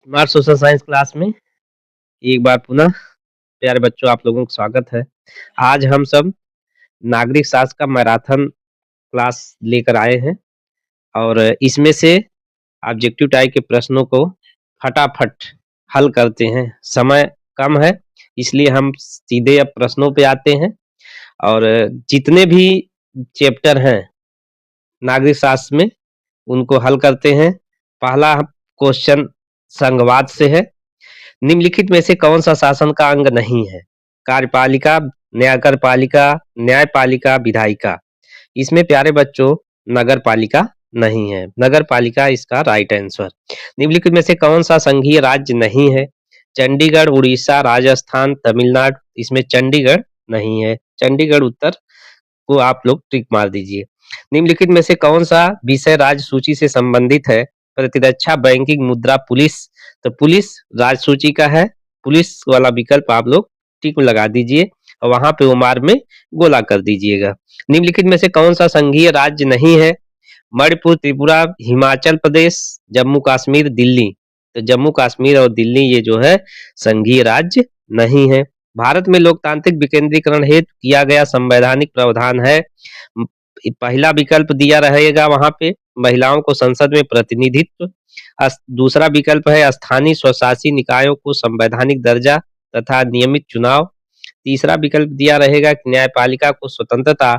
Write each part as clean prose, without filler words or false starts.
Smart social science class में एक बार पुनः प्यारे बच्चों आप लोगों का स्वागत है। आज हम सब नागरिक शास्त्र का मैराथन क्लास लेकर आए हैं और इसमें से ऑब्जेक्टिव टाइप के प्रश्नों को फटाफट हल करते हैं। समय कम है इसलिए हम सीधे अब प्रश्नों पे आते हैं और जितने भी चैप्टर हैं नागरिक शास्त्र में उनको हल करते हैं। पहला क्वेश्चन संघवाद से है। निम्नलिखित में से कौन सा शासन का अंग नहीं है? कार्यपालिका, नगरपालिका, न्यायपालिका, विधायिका। इसमें प्यारे बच्चों नगरपालिका नहीं है। नगरपालिका इसका राइट आंसर। निम्नलिखित में से कौन सा संघीय राज्य नहीं है? चंडीगढ़, उड़ीसा, राजस्थान, तमिलनाडु। इसमें चंडीगढ़ नहीं है। चंडीगढ़ उत्तर को आप लोग टिक मार दीजिए। निम्नलिखित में से कौन सा विषय राज्य सूची से संबंधित है? प्रतिरक्षा, बैंकिंग, मुद्रा, पुलिस। तो पुलिस राज्य सूची का है। पुलिस वाला विकल्प आप लोग टिक लगा दीजिए और वहां पे उमार में गोला कर दीजिएगा। निम्नलिखित में से कौन सा संघीय राज्य नहीं है? मणिपुर, त्रिपुरा, हिमाचल प्रदेश, जम्मू कश्मीर, दिल्ली। तो जम्मू कश्मीर और दिल्ली ये जो है संघीय राज्य नहीं है। भारत में लोकतांत्रिक विकेंद्रीकरण हेतु किया गया संवैधानिक प्रावधान है। पहला विकल्प दिया रहेगा वहां पे महिलाओं को संसद में प्रतिनिधित्व। दूसरा विकल्प है स्थानीय स्वशासी निकायों को संवैधानिक दर्जा तथा नियमित चुनाव। तीसरा विकल्प दिया रहेगा कि न्यायपालिका को स्वतंत्रता।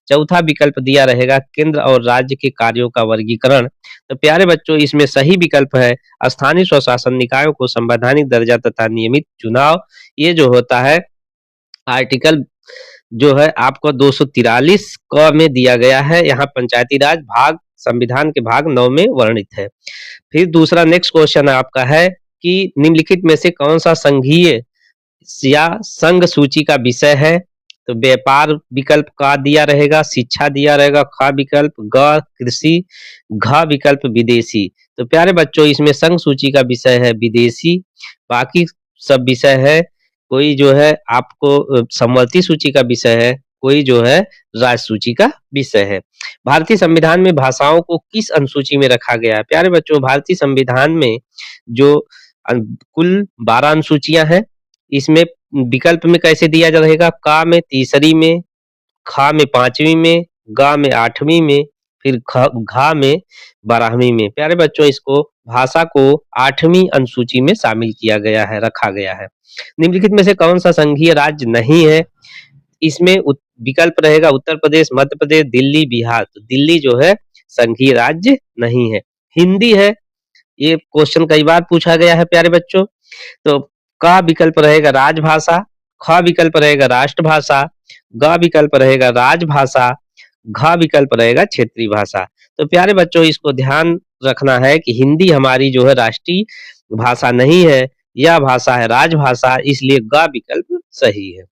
चौथा विकल्प दिया रहेगा केंद्र और राज्य के कार्यों का वर्गीकरण। तो प्यारे बच्चों इसमें सही विकल्प है स्थानीय स्वशासन निकायों को संवैधानिक दर्जा तथा नियमित चुनाव। ये जो होता है आर्टिकल जो है आपको 243 क में दिया गया है। यहाँ पंचायती राज भाग संविधान के भाग 9 में वर्णित है। फिर दूसरा नेक्स्ट क्वेश्चन आपका है कि निम्नलिखित में से कौन सा संघीय या संघ सूची का विषय है? तो व्यापार विकल्प का दिया रहेगा, शिक्षा दिया रहेगा ख विकल्प, ग कृषि, घ विकल्प विदेशी। तो प्यारे बच्चों इसमें संघ सूची का विषय है विदेशी। बाकी सब विषय है कोई जो है आपको समवर्ती सूची का विषय है, कोई जो है राज्य सूची का विषय है। भारतीय संविधान में भाषाओं को किस अनुसूची में रखा गया है? प्यारे बच्चों भारतीय संविधान में जो कुल 12 अनुसूचियां हैं इसमें विकल्प में कैसे दिया जा रहेगा? का में तीसरी में, खा में 5वीं में, गा में 8वीं में, फिर घा में 12वीं में। प्यारे बच्चों इसको भाषा को 8वीं अनुसूची में शामिल किया गया है, रखा गया है। निम्नलिखित में से कौन सा संघीय राज्य नहीं है? इसमें विकल्प रहेगा उत्तर प्रदेश, मध्य प्रदेश, दिल्ली, बिहार। तो दिल्ली जो है संघीय राज्य नहीं है। हिंदी है, ये क्वेश्चन कई बार पूछा गया है प्यारे बच्चों। तो का विकल्प रहेगा राजभाषा, ख विकल्प रहेगा राष्ट्रभाषा, ग विकल्प रहेगा राजभाषा, घ विकल्प रहेगा क्षेत्रीय भाषा। तो प्यारे बच्चों इसको ध्यान रखना है कि हिंदी हमारी जो है राष्ट्रीय भाषा नहीं है, यह भाषा है राजभाषा, इसलिए ग विकल्प सही है।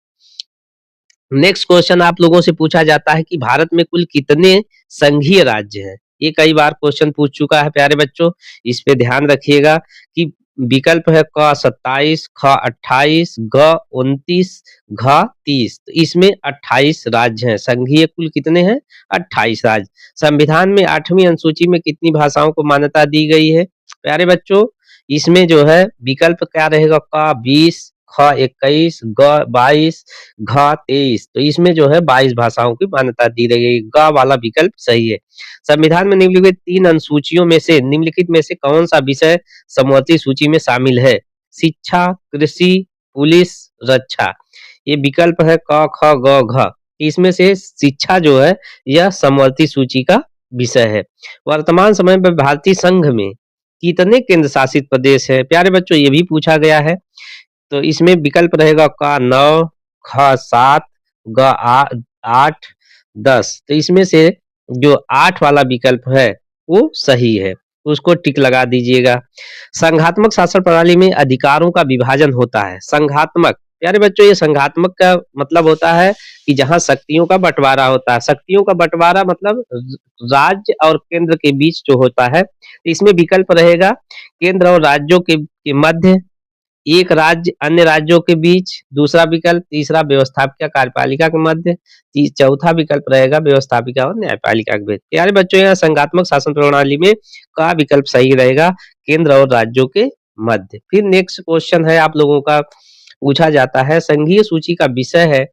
नेक्स्ट क्वेश्चन आप लोगों से पूछा जाता है कि भारत में कुल कितने संघीय राज्य हैं? ये कई बार क्वेश्चन पूछ चुका है प्यारे बच्चों, इस पे ध्यान रखिएगा कि विकल्प है क 27, ख 28, ग 29, घ 30। तो इसमें 28 राज्य हैं। संघीय कुल कितने हैं? 28 राज्य। संविधान में 8वीं अनुसूची में कितनी भाषाओं को मान्यता दी गई है? प्यारे बच्चों इसमें जो है विकल्प क्या रहेगा? क 20, ख 21, ग 22, घ 23। तो इसमें जो है 22 भाषाओं की मान्यता दी गई है। ग वाला विकल्प सही है। संविधान में निम्नलिखित 3 अनुसूचियों में से निम्नलिखित में से कौन सा विषय समवर्ती सूची में शामिल है? शिक्षा, कृषि, पुलिस, रक्षा। ये विकल्प है क ख ग घ। इसमें से शिक्षा जो है यह समवर्ती सूची का विषय है। वर्तमान समय में भारतीय संघ में कितने केंद्र शासित प्रदेश है? प्यारे बच्चों ये भी पूछा गया है। तो इसमें विकल्प रहेगा का 9, ख 7, ग 8, 10। तो इसमें से जो 8 वाला विकल्प है वो सही है, उसको टिक लगा दीजिएगा। संघात्मक शासन प्रणाली में अधिकारों का विभाजन होता है। संघात्मक प्यारे बच्चों ये संघात्मक का मतलब होता है कि जहां शक्तियों का बंटवारा होता है। शक्तियों का बंटवारा मतलब राज्य और केंद्र के बीच जो होता है। इसमें विकल्प रहेगा केंद्र और राज्यों के मध्य, एक राज्य अन्य राज्यों के बीच, दूसरा विकल्प, तीसरा व्यवस्थापिका कार्यपालिका के मध्य, चौथा विकल्प रहेगा व्यवस्थापिका और न्यायपालिका के बीच। प्यारे बच्चों यहाँ संघात्मक शासन प्रणाली में का विकल्प सही रहेगा केंद्र और राज्यों के मध्य। फिर नेक्स्ट क्वेश्चन है आप लोगों का, पूछा जाता है संघीय सूची का विषय है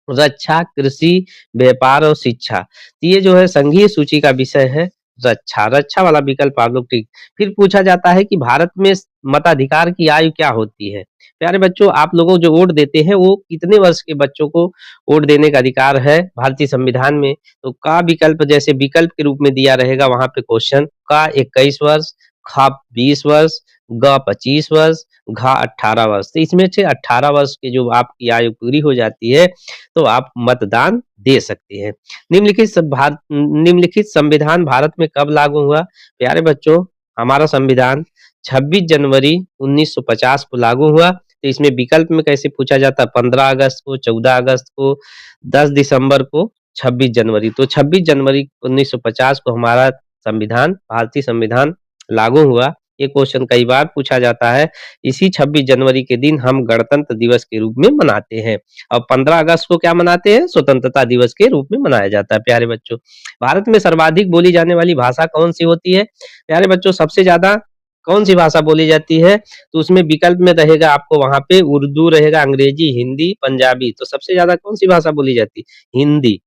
रक्षा, कृषि, व्यापार और शिक्षा। तो ये जो है संघीय सूची का विषय है रक्षा। रक्षा वाला विकल्प आप लोग ठीक। फिर पूछा जाता है कि भारत में मताधिकार की आयु क्या होती है। प्यारे बच्चों, आप लोगों जो वोट देते हैं वो कितने वर्ष के बच्चों को वोट देने का अधिकार है भारतीय संविधान में। तो का विकल्प जैसे विकल्प के रूप में दिया रहेगा वहां पे क्वेश्चन, का 21 वर्ष, खा 20 वर्ष, ग 25 वर्ष, घा 18 वर्ष। तो इसमें से 18 वर्ष की जो आपकी आयु पूरी हो जाती है तो आप मतदान दे सकते हैं। निम्नलिखित संविधान भारत में कब लागू हुआ। प्यारे बच्चों, हमारा संविधान 26 जनवरी 1950 को लागू हुआ। तो इसमें विकल्प में कैसे पूछा जाता है, 15 अगस्त को, 14 अगस्त को, 10 दिसंबर को, 26 जनवरी। तो 26 जनवरी 1950 को हमारा संविधान, भारतीय संविधान लागू हुआ। ये क्वेश्चन कई बार पूछा जाता है। इसी 26 जनवरी के दिन हम गणतंत्र दिवस के रूप में मनाते हैं। और 15 अगस्त को क्या मनाते हैं, स्वतंत्रता दिवस के रूप में मनाया जाता है। प्यारे बच्चों, भारत में सर्वाधिक बोली जाने वाली भाषा कौन सी होती है। प्यारे बच्चों, सबसे ज्यादा कौन सी भाषा बोली जाती है, तो उसमें विकल्प में रहेगा आपको वहां पे उर्दू रहेगा, अंग्रेजी, हिंदी, पंजाबी। तो सबसे ज्यादा कौन सी भाषा बोली जाती है, हिंदी।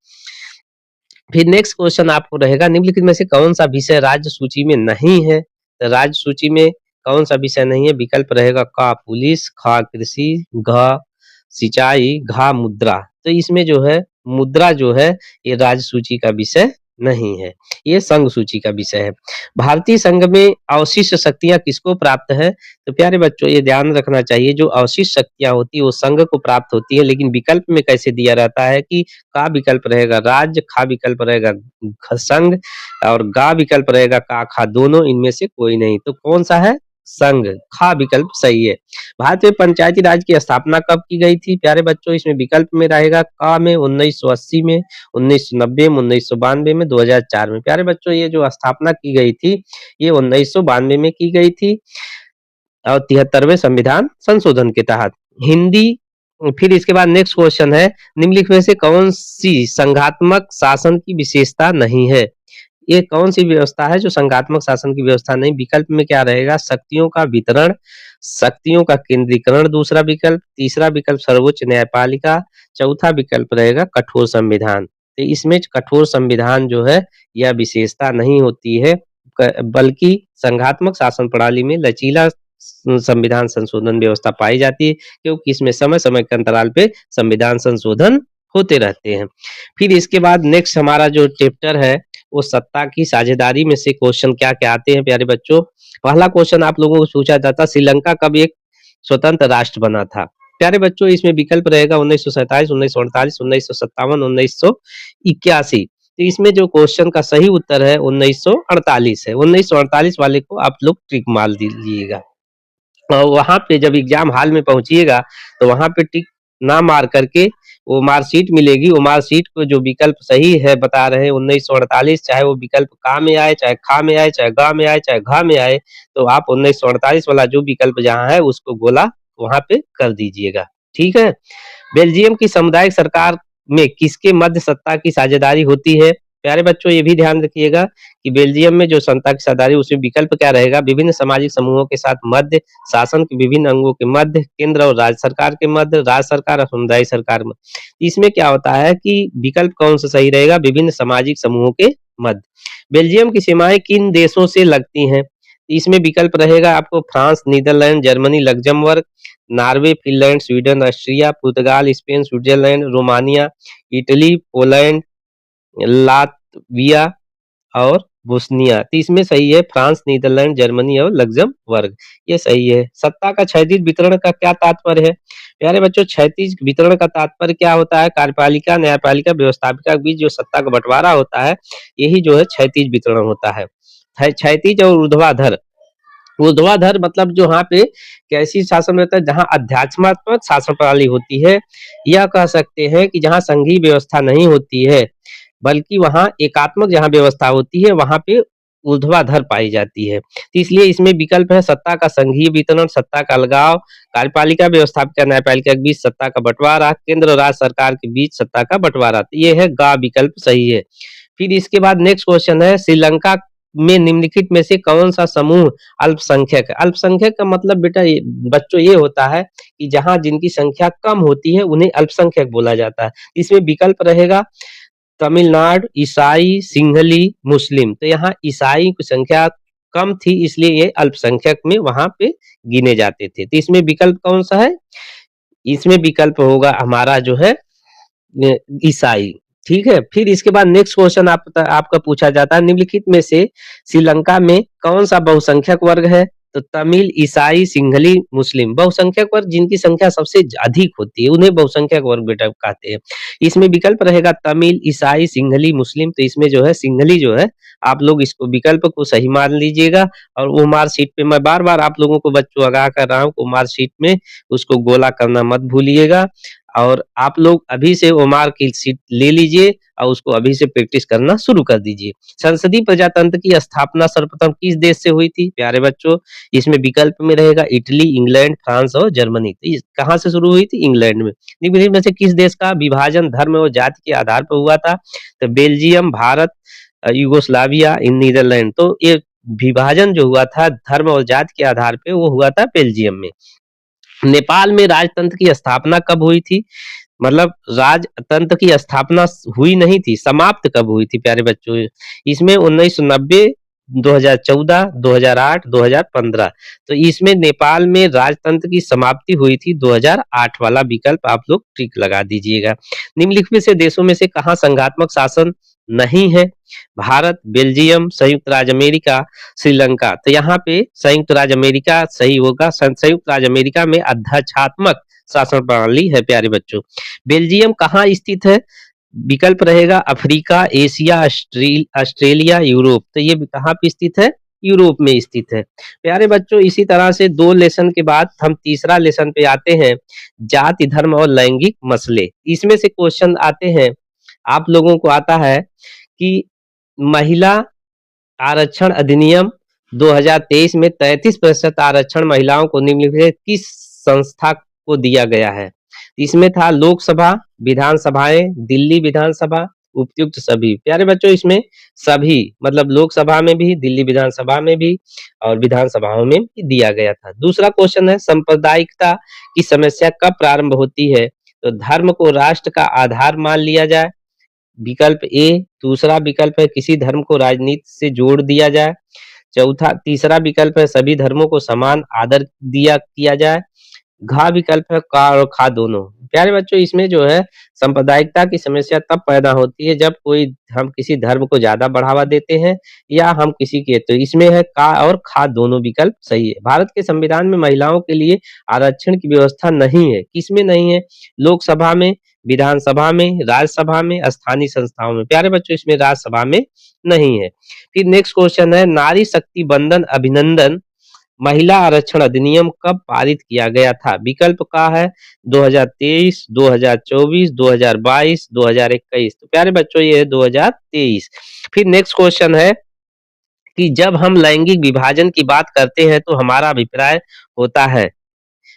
फिर नेक्स्ट क्वेश्चन आपको रहेगा निम्नलिखित में से कौन सा विषय राज्य सूची में नहीं है। तो राज्य सूची में कौन सा विषय नहीं है, विकल्प रहेगा का पुलिस, खा कृषि, घ सिंचाई, घा मुद्रा। तो इसमें जो है मुद्रा जो है ये राज्य सूची का विषय नहीं है, ये संघ सूची का विषय है। भारतीय संघ में अवशिष्ट शक्तियां किसको प्राप्त है। तो प्यारे बच्चों, ये ध्यान रखना चाहिए, जो अवशिष्ट शक्तियां होती है वो संघ को प्राप्त होती है, लेकिन विकल्प में कैसे दिया रहता है कि का विकल्प रहेगा राज्य, खा विकल्प रहेगा संघ और गा विकल्प रहेगा का खा, दोनों इनमें से कोई नहीं। तो कौन सा है, संघ, खा विकल्प सही है। भारत में पंचायती राज की स्थापना कब की गई थी। प्यारे बच्चों, इसमें विकल्प में रहेगा का में 1980 में, 1990 में, 1992 में, 2004 में। प्यारे बच्चों, ये जो स्थापना की गई थी ये 1992 में की गई थी और 73वें संविधान संशोधन के तहत। हिंदी। फिर इसके बाद नेक्स्ट क्वेश्चन है निम्नलिखित में से कौन सी संघात्मक शासन की विशेषता नहीं है। ये कौन सी व्यवस्था है जो संघात्मक शासन की व्यवस्था नहीं। विकल्प में क्या रहेगा, शक्तियों का वितरण, शक्तियों का केंद्रीकरण दूसरा विकल्प, तीसरा विकल्प सर्वोच्च न्यायपालिका, चौथा विकल्प रहेगा कठोर संविधान। तो इसमें कठोर संविधान जो है यह विशेषता नहीं होती है, बल्कि संघात्मक शासन प्रणाली में लचीला संविधान संशोधन व्यवस्था पाई जाती है, क्योंकि इसमें समय समय के अंतराल पे संविधान संशोधन होते रहते हैं। फिर इसके बाद नेक्स्ट हमारा जो चैप्टर है वो सत्ता की साझेदारी में से क्वेश्चन क्या क्या आते हैं। प्यारे बच्चों, पहला क्वेश्चन आप लोगों को पूछा जाता, श्रीलंका कब एक स्वतंत्र राष्ट्र बना था। प्यारे बच्चों, इसमें विकल्प रहेगा 1947, 1948, 1957, 1981। तो इसमें जो क्वेश्चन का सही उत्तर है 1948 है। 1948 वाले को आप लोग टिक मार दीजिएगा। वहां पे जब एग्जाम हॉल में पहुंचिएगा तो वहां पे टिक ना मार करके वो मार्कशीट मिलेगी, वो मार्कशीट को जो विकल्प सही है बता रहे हैं 1948, चाहे वो विकल्प का में आए, चाहे खा में आए, चाहे गा में आए, चाहे घा में आए, तो आप 1948 वाला जो विकल्प जहाँ है उसको गोला वहां पे कर दीजिएगा। ठीक है। बेल्जियम की सामुदायिक सरकार में किसके मध्य सत्ता की साझेदारी होती है। प्यारे बच्चों, ये भी ध्यान रखिएगा कि बेल्जियम में जो सत्ता की साझेदारी उसमें विकल्प क्या रहेगा, विभिन्न सामाजिक समूहों के साथ मध्य, शासन के विभिन्न अंगों के मध्य, केंद्र और राज्य सरकार के मध्य, राज्य सरकार और समुदाय सरकार में। इसमें क्या होता है कि विकल्प कौन सा सही रहेगा, विभिन्न सामाजिक समूहों के मध्य। बेल्जियम की सीमाएं किन देशों से लगती हैं। इसमें विकल्प रहेगा आपको France, Netherlands, Germany, Luxembourg, Norway, Finland, Sweden, Austria, पुर्तगाल, Spain, Switzerland, Romania, Italy, Poland, Latvia और बोस्निया। तो इसमें सही है फ्रांस, नीदरलैंड, जर्मनी और लग्जमबर्ग, ये सही है। सत्ता का क्षैतिज वितरण का क्या तात्पर्य है। प्यारे बच्चों, क्षैतिज वितरण का तात्पर्य क्या होता है, कार्यपालिका, न्यायपालिका, व्यवस्थापिका के बीच जो सत्ता का बंटवारा होता है यही जो है क्षैतिज वितरण होता है। क्षैतिज और ऊर्ध्वाधर। ऊर्ध्वाधर मतलब जो यहाँ पे कैसी शासन रहता है, जहाँ अध्यात्मात्मक शासन प्रणाली होती है, यह कह सकते हैं कि जहाँ संघीय व्यवस्था नहीं होती है बल्कि वहाँ एकात्मक जहाँ व्यवस्था होती है वहाँ पे ऊर्ध्वाधर पाई जाती है। तो इसलिए इसमें विकल्प है सत्ता का संघीय वितरण, सत्ता का अलगाव, कार्यपालिका, व्यवस्थापिका, न्यायपालिका के बीच सत्ता का बंटवारा, केंद्र और राज्य सरकार के बीच सत्ता का बंटवारा। तो ये है गा विकल्प सही है। फिर इसके बाद नेक्स्ट क्वेश्चन है श्रीलंका में निम्नलिखित में से कौन सा समूह अल्पसंख्यक है? अल्पसंख्यक का मतलब बेटा बच्चों ये होता है कि जहाँ जिनकी संख्या कम होती है उन्हें अल्पसंख्यक बोला जाता है। इसमें विकल्प रहेगा तमिलनाडु, ईसाई, सिंहली, मुस्लिम। तो यहाँ ईसाई की संख्या कम थी इसलिए ये अल्पसंख्यक में वहां पे गिने जाते थे। तो इसमें विकल्प कौन सा है? इसमें विकल्प होगा हमारा जो है ईसाई। ठीक है, फिर इसके बाद नेक्स्ट क्वेश्चन आपका पूछा जाता है निम्नलिखित में से श्रीलंका में कौन सा बहुसंख्यक वर्ग है? तो तमिल, ईसाई, सिंहली, मुस्लिम। बहुसंख्यक वर्ग जिनकी संख्या सबसे अधिक होती है उन्हें बहुसंख्यक वर्ग बेटा कहते हैं। इसमें विकल्प रहेगा तमिल, ईसाई, सिंहली, मुस्लिम। तो इसमें जो है सिंहली जो है, आप लोग इसको विकल्प को सही मान लीजिएगा। और वो मार्कशीट पे मैं बार बार आप लोगों को बच्चों आगाह कर रहा हूँ, मार्कशीट में उसको गोला करना मत भूलिएगा। और आप लोग अभी से ओमार की सीट ले लीजिए और उसको अभी से प्रैक्टिस करना शुरू कर दीजिए। संसदीय प्रजातंत्र की स्थापना सर्वप्रथम किस देश से हुई थी प्यारे बच्चों? इसमें विकल्प में रहेगा इटली, इंग्लैंड, फ्रांस और जर्मनी। तो कहाँ से शुरू हुई थी? इंग्लैंड में। निम्नलिखित में से किस देश का विभाजन धर्म और जाति के आधार पर हुआ था? तो बेल्जियम, भारत, यूगोस्लाविया, नीदरलैंड। तो ये विभाजन जो हुआ था धर्म और जाति के आधार पे वो हुआ था बेल्जियम में। नेपाल में राजतंत्र की स्थापना कब हुई थी? मतलब राजतंत्र की स्थापना हुई नहीं थी, समाप्त कब हुई थी प्यारे बच्चों? इसमें 1990, 2014, 2008, 2015। तो इसमें नेपाल में राजतंत्र की समाप्ति हुई थी 2008 वाला विकल्प आप लोग टिक लगा दीजिएगा। निम्नलिखित में से देशों में से कहाँ संघात्मक शासन नहीं है? भारत, बेल्जियम, संयुक्त राज्य अमेरिका, श्रीलंका। तो यहाँ पे संयुक्त राज्य अमेरिका सही होगा। संयुक्त राज्य अमेरिका में अध्यक्षात्मक शासन प्रणाली है प्यारे बच्चों। बेल्जियम कहाँ स्थित है? विकल्प रहेगा अफ्रीका, एशिया, ऑस्ट्रेलिया, यूरोप। तो ये कहाँ पे स्थित है? यूरोप में स्थित है। प्यारे बच्चों इसी तरह से 2 लेसन के बाद हम तीसरा लेसन पे आते हैं, जाति, धर्म और लैंगिक मसले। इसमें से क्वेश्चन आते हैं, आप लोगों को आता है कि महिला आरक्षण अधिनियम 2023 में 33% आरक्षण महिलाओं को निम्नलिखित किस संस्था को दिया गया है? इसमें था लोकसभा, विधानसभाएं, दिल्ली विधानसभा, उपयुक्त सभी। प्यारे बच्चों इसमें सभी मतलब लोकसभा में भी, दिल्ली विधानसभा में भी और विधानसभाओं में भी दिया गया था। दूसरा क्वेश्चन है सांप्रदायिकता की समस्या कब प्रारंभ होती है? तो धर्म को राष्ट्र का आधार मान लिया जाए, विकल्प ए। दूसरा विकल्प है किसी धर्म को राजनीति से जोड़ दिया जाए। तीसरा विकल्प है सभी धर्मों को समान आदर किया जाए। घ विकल्प है का और खा दोनों। प्यारे बच्चों इसमें जो है सांप्रदायिकता की समस्या तब पैदा होती है जब हम किसी धर्म को ज्यादा बढ़ावा देते हैं या हम किसी के, तो इसमें है का और खा दोनों विकल्प सही है। भारत के संविधान में महिलाओं के लिए आरक्षण की व्यवस्था नहीं है। किसमें नहीं है? लोकसभा में, विधानसभा में, राज्यसभा में, स्थानीय संस्थाओं में। प्यारे बच्चों इसमें राज्यसभा में नहीं है। फिर नेक्स्ट क्वेश्चन है नारी शक्ति बंधन अभिनंदन महिला आरक्षण अधिनियम कब पारित किया गया था? विकल्प का है 2023, 2024, 2022, 2021। तो प्यारे बच्चों ये है 2023। फिर नेक्स्ट क्वेश्चन है कि जब हम लैंगिक विभाजन की बात करते हैं तो हमारा अभिप्राय होता है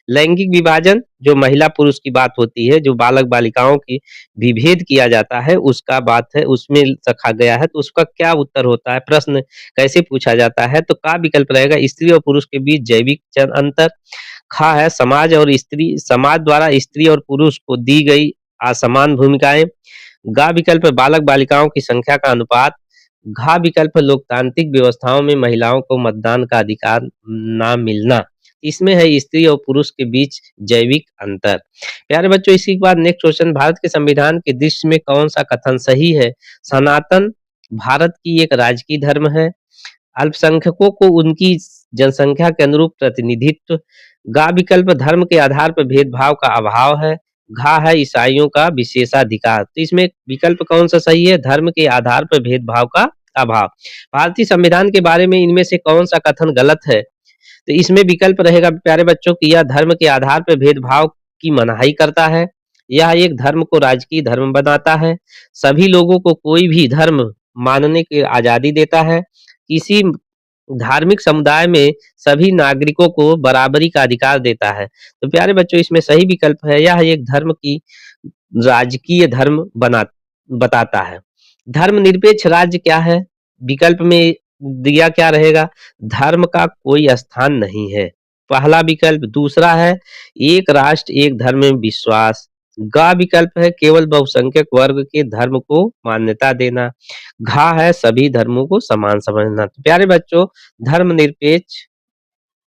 लैंगिक विभाजन जो महिला पुरुष की बात होती है, जो बालक बालिकाओं की विभेद किया जाता है उसका बात है, उसमें रखा गया है। तो उसका क्या उत्तर होता है? प्रश्न कैसे पूछा जाता है? तो का विकल्प रहेगा स्त्री और पुरुष के बीच जैविक अंतर। खा है समाज द्वारा स्त्री और पुरुष को दी गई असमान भूमिकाएं। गा विकल्प बालक बालिकाओं की संख्या का अनुपात। घा विकल्प लोकतांत्रिक व्यवस्थाओं में महिलाओं को मतदान का अधिकार ना मिलना। इसमें है स्त्री और पुरुष के बीच जैविक अंतर। प्यारे बच्चों इसी के बाद नेक्स्ट क्वेश्चन, भारत के संविधान के दृष्टि में कौन सा कथन सही है? सनातन भारत की एक राजकीय धर्म है। अल्पसंख्यकों को उनकी जनसंख्या के अनुरूप प्रतिनिधित्व। गा विकल्प धर्म के आधार पर भेदभाव का अभाव है। घा है ईसाइयों का विशेषाधिकार। तो इसमें विकल्प कौन सा सही है? धर्म के आधार पर भेदभाव का अभाव। भारतीय संविधान के बारे में इनमें से कौन सा कथन गलत है? तो इसमें विकल्प रहेगा प्यारे बच्चों की यह धर्म के आधार पर भेदभाव की मनाही करता है। यह एक धर्म को राजकीय धर्म बनाता है। सभी लोगों को कोई भी धर्म मानने की आजादी देता है। किसी धार्मिक समुदाय में सभी नागरिकों को बराबरी का अधिकार देता है। तो प्यारे बच्चों इसमें सही विकल्प है यह एक धर्म की राजकीय धर्म बताता है। धर्मनिरपेक्ष राज्य क्या है? विकल्प में दिया क्या रहेगा, धर्म का कोई स्थान नहीं है, पहला विकल्प। दूसरा है एक राष्ट्र एक धर्म में विश्वास। ग विकल्प है केवल बहुसंख्यक वर्ग के धर्म को मान्यता देना। घा है सभी धर्मों को समान समझना। तो प्यारे बच्चों, धर्मनिरपेक्ष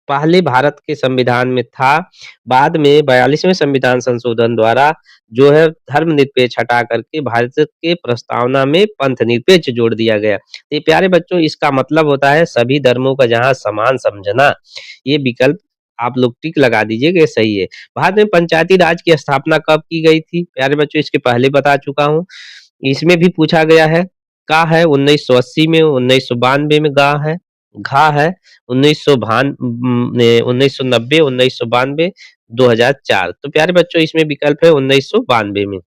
पहले भारत के संविधान में था, बाद में 42वें संविधान संशोधन द्वारा जो है धर्मनिरपेक्ष हटा करके भारत के प्रस्तावना में पंथ निरपेक्ष जोड़ दिया गया। तो ये प्यारे बच्चों, इसका मतलब होता है सभी धर्मों का जहाँ समान समझना। ये विकल्प आप लोग टिक लगा दीजिए कि ये सही है। भारत में पंचायती राज की स्थापना कब की गई थी? प्यारे बच्चों, इसके पहले बता चुका हूँ। इसमें भी पूछा गया है। का है 1980 में, 1992 में गा है। घा है 1990, 1992, 2004। तो प्यारे बच्चों, इसमें विकल्प है 1992 में।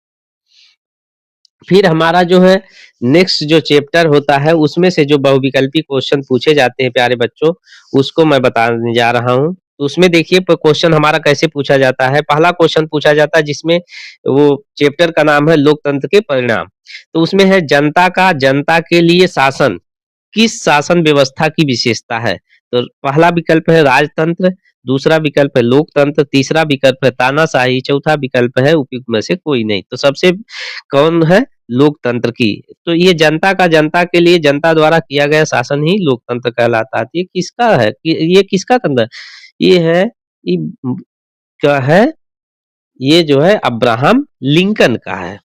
फिर हमारा जो है नेक्स्ट जो चैप्टर होता है, उसमें से जो बहुविकल्पी क्वेश्चन पूछे जाते हैं प्यारे बच्चों, उसको मैं बताने जा रहा हूँ। तो उसमें देखिए क्वेश्चन हमारा कैसे पूछा जाता है। पहला क्वेश्चन पूछा जाता है जिसमें वो चैप्टर का नाम है लोकतंत्र के परिणाम। तो उसमें है जनता के लिए शासन किस शासन व्यवस्था की विशेषता है? तो पहला विकल्प है राजतंत्र, दूसरा विकल्प है लोकतंत्र, तीसरा विकल्प है तानाशाही, चौथा विकल्प है उपयुक्त में से कोई नहीं। तो सबसे कौन है? लोकतंत्र की। तो ये जनता के लिए जनता द्वारा किया गया शासन ही लोकतंत्र कहलाता है। ये किसका है? ये किसका तंत्र? ये है, ये क्या है? ये जो है अब्राहम लिंकन का है।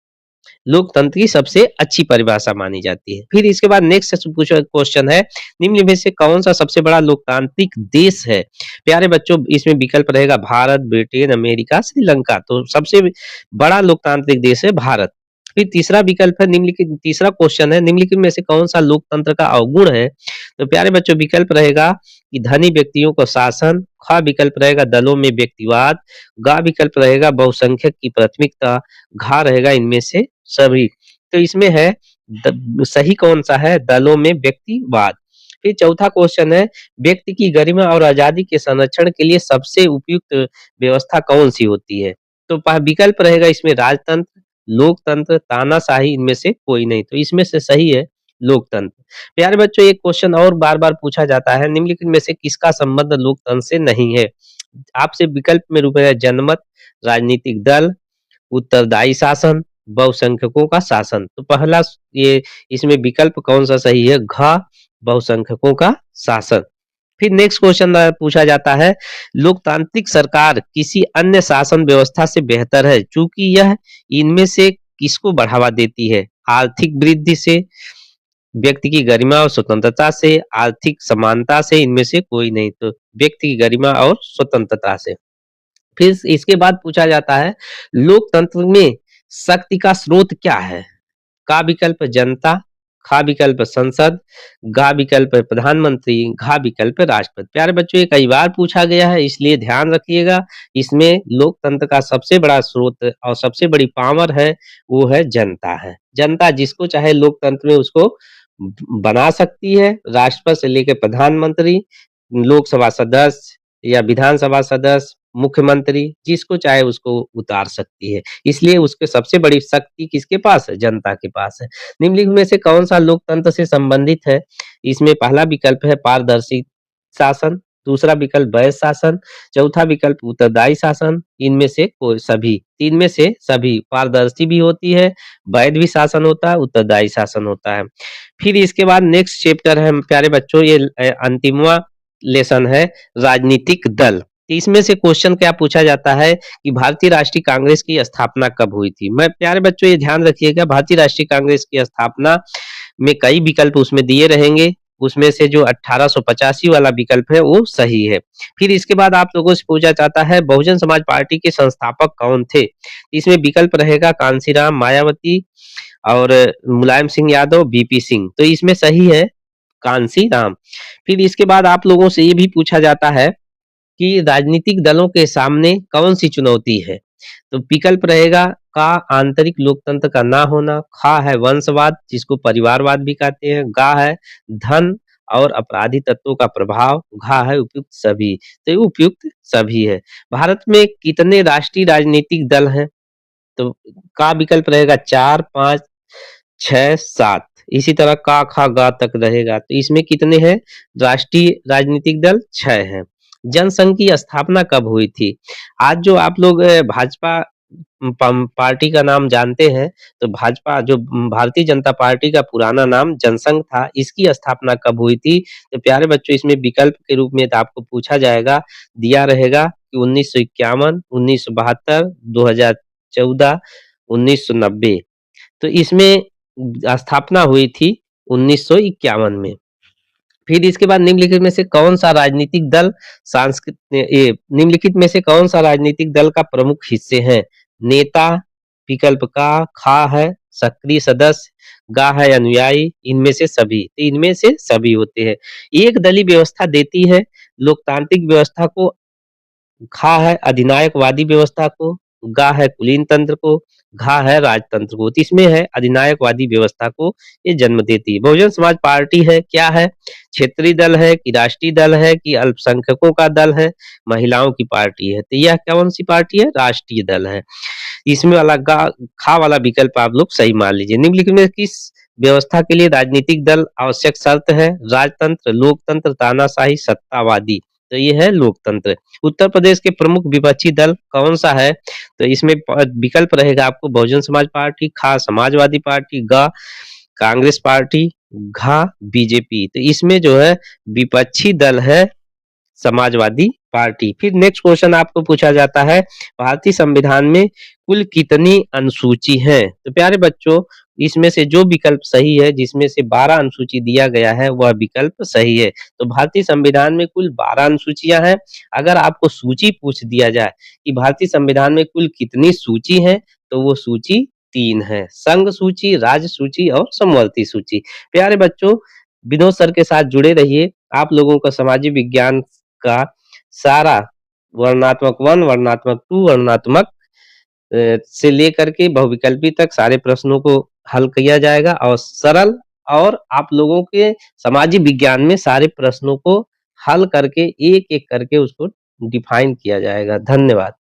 लोकतंत्र की सबसे अच्छी परिभाषा मानी जाती है। फिर इसके बाद नेक्स्ट क्वेश्चन है, निम्न में से कौन सा सबसे बड़ा लोकतांत्रिक देश है? प्यारे बच्चों, इसमें विकल्प रहेगा भारत, ब्रिटेन, अमेरिका, श्रीलंका। तो सबसे बड़ा लोकतांत्रिक देश है भारत। फिर तीसरा विकल्प है निम्नलिखित, तीसरा क्वेश्चन है निम्नलिखित में से कौन सा लोकतंत्र का अवगुण है? तो प्यारे बच्चों, विकल्प रहेगा कि धनी व्यक्तियों को शासन, ख विकल्प रहेगा दलों में व्यक्तिवाद, ग विकल्प रहेगा बहुसंख्यक की प्राथमिकता, घा रहेगा इनमें से सभी। तो इसमें है सही कौन सा है? दलों में व्यक्तिवाद। फिर चौथा क्वेश्चन है व्यक्ति की गरिमा और आजादी के संरक्षण के लिए सबसे उपयुक्त व्यवस्था कौन सी होती है? तो विकल्प रहेगा इसमें राजतंत्र, लोकतंत्र, तानाशाही, इनमें से कोई नहीं। तो इसमें से सही है लोकतंत्र। प्यारे बच्चों, एक क्वेश्चन और बार बार पूछा जाता है, निम्नलिखित में से किसका संबंध लोकतंत्र से नहीं है? आपसे विकल्प में रूप है जनमत, राजनीतिक दल, उत्तरदायी शासन, बहुसंख्यकों का शासन। तो पहला ये इसमें विकल्प कौन सा सही है? घ बहुसंख्यकों का शासन। फिर नेक्स्ट क्वेश्चन पूछा जाता है, लोकतांत्रिक सरकार किसी अन्य शासन व्यवस्था से बेहतर है चूंकि यह इनमें से किसको बढ़ावा देती है? आर्थिक वृद्धि से, व्यक्ति की गरिमा और स्वतंत्रता से, आर्थिक समानता से, इनमें से कोई नहीं। तो व्यक्ति की गरिमा और स्वतंत्रता से। फिर इसके बाद पूछा जाता है लोकतंत्र में शक्ति का स्रोत क्या है? का विकल्प जनता, खा विकल्प संसद, गा विकल्प प्रधानमंत्री, घा विकल्प राष्ट्रपति। प्यारे बच्चों, ये कई बार पूछा गया है इसलिए ध्यान रखिएगा। इसमें लोकतंत्र का सबसे बड़ा स्रोत और सबसे बड़ी पावर है वो है जनता है। जनता जिसको चाहे लोकतंत्र में उसको बना सकती है, राष्ट्रपति से लेकर प्रधानमंत्री, लोकसभा सदस्य या विधानसभा सदस्य, मुख्यमंत्री, जिसको चाहे उसको उतार सकती है। इसलिए उसके सबसे बड़ी शक्ति किसके पास है? जनता के पास है। निम्नलिखित में से कौन सा लोकतंत्र से संबंधित है? इसमें पहला विकल्प है पारदर्शी शासन, दूसरा विकल्प वैध शासन, चौथा विकल्प उत्तरदायी शासन, इनमें से कोई सभी, तीन में से सभी। पारदर्शी भी होती है, वैध भी शासन होता है, उत्तरदायी शासन होता है। फिर इसके बाद नेक्स्ट चैप्टर है प्यारे बच्चों, ये अंतिमवा लेसन है राजनीतिक दल। इसमें से क्वेश्चन क्या पूछा जाता है कि भारतीय राष्ट्रीय कांग्रेस की स्थापना कब हुई थी? मैं प्यारे बच्चों ये ध्यान रखिएगा, भारतीय राष्ट्रीय कांग्रेस की स्थापना में कई विकल्प उसमें दिए रहेंगे, उसमें से जो 1885 वाला विकल्प है वो सही है। फिर इसके बाद आप लोगों से पूछा जाता है बहुजन समाज पार्टी के संस्थापक कौन थे? इसमें विकल्प रहेगा कांशीराम, मायावती और मुलायम सिंह यादव, बीपी सिंह। तो इसमें सही है कांशीराम। फिर इसके बाद आप लोगों से ये भी पूछा जाता है कि राजनीतिक दलों के सामने कौन सी चुनौती है? तो विकल्प रहेगा का आंतरिक लोकतंत्र का ना होना, खा है वंशवाद जिसको परिवारवाद भी कहते हैं, गा है धन और अपराधी तत्वों का प्रभाव, घा है उपयुक्त सभी। तो ये उपयुक्त सभी है। भारत में कितने राष्ट्रीय राजनीतिक दल हैं? तो का विकल्प रहेगा 4, 5, 6, 7। इसी तरह का खा गा तक रहेगा। तो इसमें कितने हैं राष्ट्रीय राजनीतिक दल? 6 हैं। जनसंघ की स्थापना कब हुई थी? आज जो आप लोग भाजपा पार्टी का नाम जानते हैं, तो भाजपा जो भारतीय जनता पार्टी का पुराना नाम जनसंघ था, इसकी स्थापना कब हुई थी? तो प्यारे बच्चों इसमें विकल्प के रूप में तो आपको पूछा जाएगा, दिया रहेगा कि 1951, 1972, 2014, 1990। तो इसमें स्थापना हुई थी 1951 में। फिर इसके बाद निम्नलिखित में से कौन सा राजनीतिक दल निम्नलिखित में से कौन सा राजनीतिक दल का प्रमुख हिस्से हैं? नेता, विकल्प का, खा है, सक्रिय सदस्य, गा है अनुयायी, इनमें से सभी। तो इनमें से सभी होते हैं। एक दलीय व्यवस्था देती है लोकतांत्रिक व्यवस्था को, खा है अधिनायकवादी व्यवस्था को, गा है कुलीन तंत्र को, घा है राजतंत्र को। तो इसमें है अधिनायकवादी व्यवस्था को ये जन्म देती है। बहुजन समाज पार्टी है, क्या है? क्षेत्रीय दल है कि राष्ट्रीय दल है कि अल्पसंख्यकों का दल है, महिलाओं की पार्टी है? तो यह कौन सी पार्टी है? राष्ट्रीय दल है। इसमें वाला गा खा वाला विकल्प आप लोग सही मान लीजिए। निम्नलिखित में किस व्यवस्था के लिए राजनीतिक दल आवश्यक शर्त है? राजतंत्र, लोकतंत्र, तानाशाही, सत्तावादी। तो ये है लोकतंत्र। उत्तर प्रदेश के प्रमुख विपक्षी दल कौन सा है? तो इसमें विकल्प रहेगा आपको बहुजन समाज पार्टी, खा समाजवादी पार्टी, ग कांग्रेस पार्टी, घा बीजेपी। तो इसमें जो है विपक्षी दल है समाजवादी पार्टी। फिर नेक्स्ट क्वेश्चन आपको पूछा जाता है, भारतीय संविधान में कुल कितनी अनुसूची हैं? तो प्यारे बच्चों इसमें से जो विकल्प सही है, जिसमें से 12 अनुसूची दिया गया है, वह विकल्प सही है। तो भारतीय संविधान में कुल 12 अनुसूचियां हैं। अगर आपको सूची पूछ दिया जाए कि भारतीय संविधान में कुल कितनी सूची है, तो वो सूची 3 है। संघ सूची, राज्य सूची और समवर्ती सूची। प्यारे बच्चों विनोद सर के साथ जुड़े रहिए। आप लोगों का सामाजिक विज्ञान का सारा वर्णनात्मक 1, वर्णनात्मक 2, वर्णनात्मक से लेकर के बहुविकल्पी तक सारे प्रश्नों को हल किया जाएगा और सरल और आप लोगों के सामाजिक विज्ञान में सारे प्रश्नों को हल करके एक-एक करके उसको डिफाइन किया जाएगा। धन्यवाद।